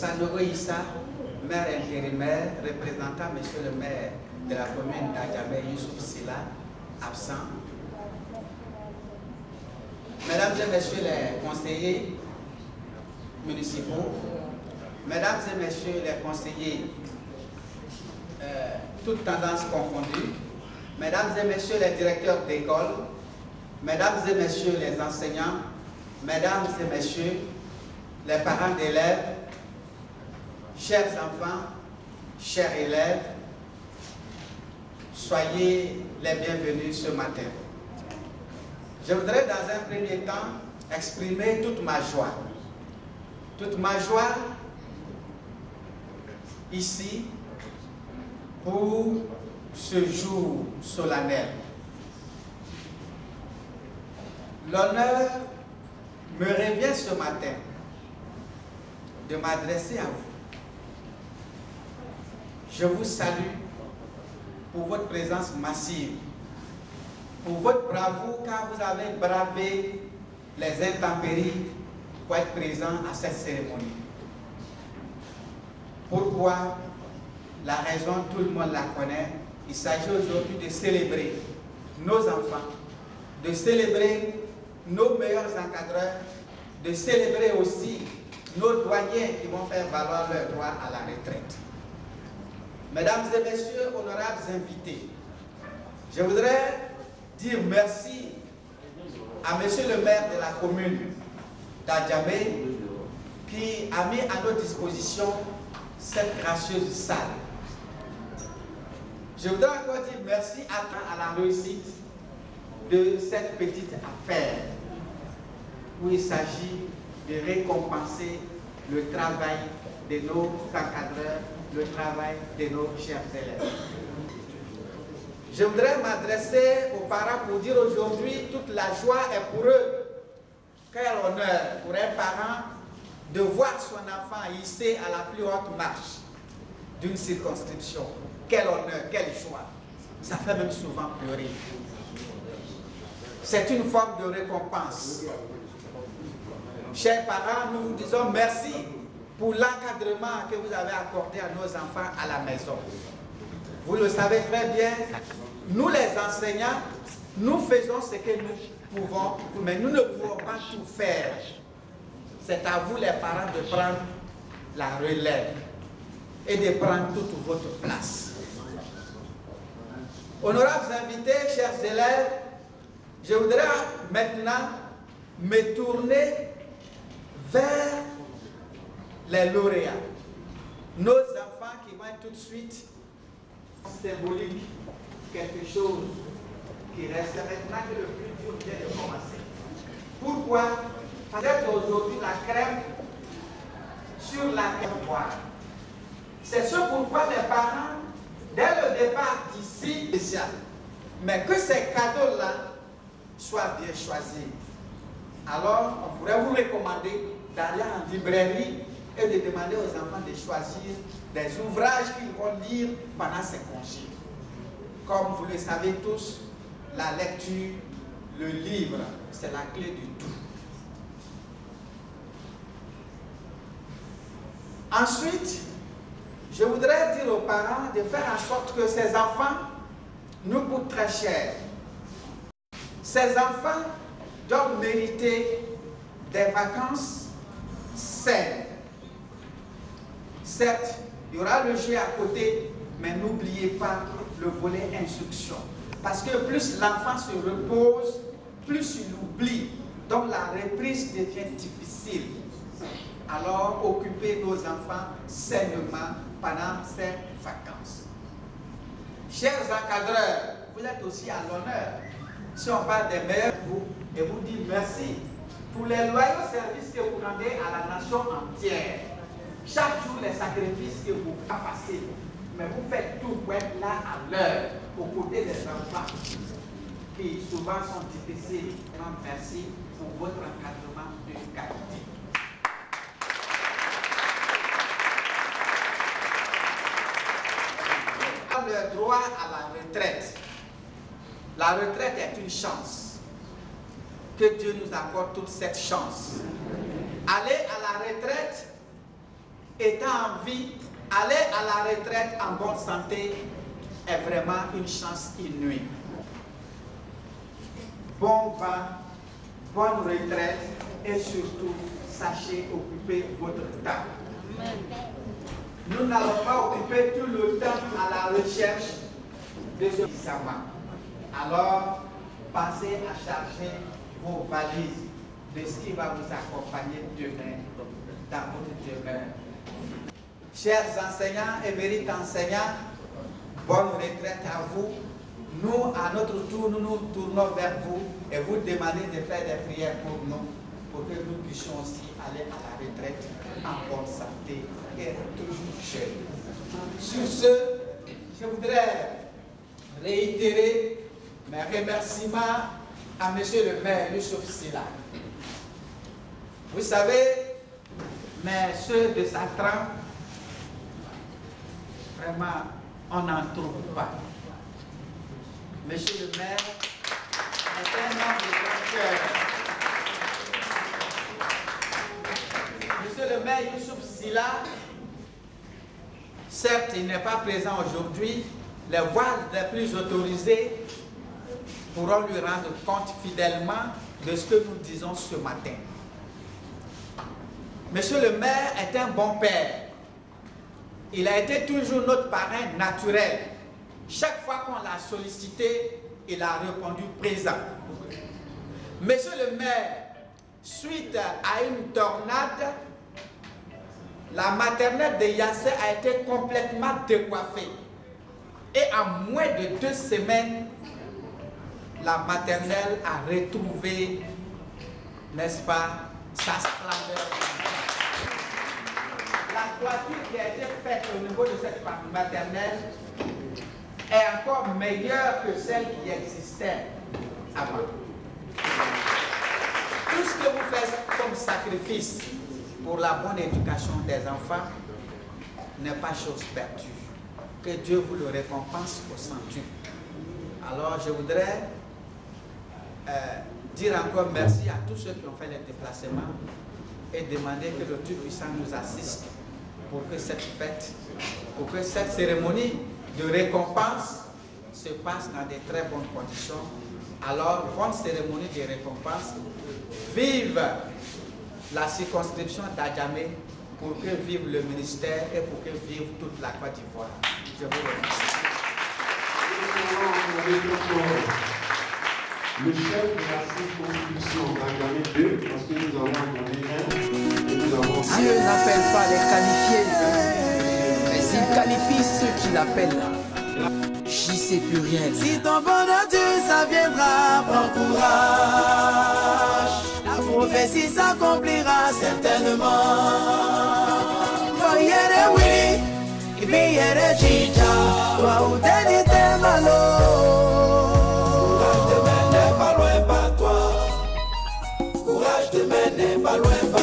Sanogo Issa, maire intérimaire, représentant monsieur le maire de la commune d'Adjamé, Youssouf Silla, absent. Mesdames et messieurs les conseillers municipaux, mesdames et messieurs les conseillers, toutes tendances confondues, mesdames et messieurs les directeurs d'école, mesdames et messieurs les enseignants, mesdames et messieurs les parents d'élèves, chers enfants, chers élèves, soyez les bienvenus ce matin. Je voudrais dans un premier temps exprimer toute ma joie ici pour ce jour solennel. L'honneur me revient ce matin de m'adresser à vous. Je vous salue pour votre présence massive, pour votre bravoure car vous avez bravé les intempéries pour être présent à cette cérémonie. Pourquoi? La raison, tout le monde la connaît. Il s'agit aujourd'hui de célébrer nos enfants, de célébrer nos meilleurs encadreurs, de célébrer aussi nos doyens qui vont faire valoir leur droit à la retraite. Mesdames et messieurs, honorables invités, je voudrais dire merci à monsieur le maire de la commune d'Adjamé qui a mis à notre disposition cette gracieuse salle. Je voudrais encore dire merci à la réussite de cette petite affaire où il s'agit de récompenser le travail de nos encadreurs, le travail de nos chers élèves. Je voudrais m'adresser aux parents pour dire aujourd'hui toute la joie est pour eux. Quel honneur pour un parent de voir son enfant hissé à la plus haute marche d'une circonscription. Quel honneur, quelle joie. Ça fait même souvent pleurer. C'est une forme de récompense. Chers parents, nous vous disons merci pour l'encadrement que vous avez accordé à nos enfants à la maison. Vous le savez très bien, nous les enseignants, nous faisons ce que nous pouvons, mais nous ne pouvons pas tout faire. C'est à vous les parents de prendre la relève et de prendre toute votre place. Honorables invités, chers élèves, je voudrais maintenant me tourner vers les lauréats. Nos enfants qui vont être tout de suite symbolique, quelque chose qui reste maintenant que le plus dur vient de commencer. Pourquoi? Parce qu'aujourd'hui la crème sur la boire. C'est ce pourquoi les parents, dès le départ d'ici, mais que ces cadeaux-là soient bien choisis. Alors, on pourrait vous recommander d'aller en librairie et de demander aux enfants de choisir des ouvrages qu'ils vont lire pendant ces congés. Comme vous le savez tous, la lecture, le livre, c'est la clé du tout. Ensuite, je voudrais dire aux parents de faire en sorte que ces enfants nous coûtent très cher. Ces enfants doivent mériter des vacances saines. Certes, il y aura le jeu à côté, mais n'oubliez pas le volet instruction. Parce que plus l'enfant se repose, plus il oublie. Donc la reprise devient difficile. Alors occupez nos enfants sainement pendant ces vacances. Chers encadreurs, vous êtes aussi à l'honneur. Si on parle des meilleurs, et vous dites merci pour les loyaux services que vous rendez à la nation entière. Chaque jour, les sacrifices que vous passez, mais vous faites tout pour être là à l'heure, aux côtés des enfants qui souvent sont difficiles. Merci pour votre encadrement de qualité. Le droit à la retraite. La retraite est une chance. Que Dieu nous accorde toute cette chance. Aller à la retraite étant en vie, aller à la retraite en bonne santé est vraiment une chance inouïe. Bon vent, bonne retraite et surtout, sachez occuper votre temps. Nous n'allons pas occuper tout le temps à la recherche de ce examen. Alors, passez à charger vos valises de ce qui va vous accompagner demain dans votre demeure. Chers enseignants et mérites enseignants, bonne retraite à vous. Nous, à notre tour, nous nous tournons vers vous et vous demandez de faire des prières pour nous, pour que nous puissions aussi aller à la retraite en bonne santé et toujours jeunes. Sur ce, je voudrais réitérer mes remerciements à Monsieur le maire Youssouf Sylla. Vous savez, mais ceux de sa trempe, vraiment, on n'en trouve pas. Monsieur le maire est un homme de grand cœur. Monsieur le maire Youssouf Sylla, certes, il n'est pas présent aujourd'hui, les voix les plus autorisées pourront lui rendre compte fidèlement de ce que nous disons ce matin. Monsieur le maire est un bon père. Il a été toujours notre parrain naturel. Chaque fois qu'on l'a sollicité, il a répondu présent. Monsieur le maire, suite à une tornade, la maternelle de Yassé a été complètement décoiffée. Et en moins de 2 semaines, la maternelle a retrouvé, n'est-ce pas, sa splendeur. La toiture qui a été faite au niveau de cette maternelle est encore meilleure que celle qui existait avant. Tout ce que vous faites comme sacrifice pour la bonne éducation des enfants n'est pas chose perdue. Que Dieu vous le récompense au centuple. Alors je voudrais dire encore merci à tous ceux qui ont fait les déplacements et demander que le Tout-Puissant nous assiste pour que cette fête, pour que cette cérémonie de récompense se passe dans de très bonnes conditions. Alors, bonne cérémonie de récompense. Vive la circonscription d'Adjamé, pour que vive le ministère et pour que vive toute la Côte d'Ivoire. Je vous remercie. Le chef de la circonscription d'Adjamé 2, parce que nous avons Adjamé 1 et nous avons... Dieu n'appelle pas les qualifiés, mais il qualifie ceux qui l'appellent. J'y sais plus rien. Si ton bonheur Dieu, ça viendra, prends courage. La prophétie s'accomplira certainement. Voyez oui, et puis yere chicha, wa ou t'es dit malo. Courage demain n'est pas loin, pas toi. Courage demain n'est pas loin, pas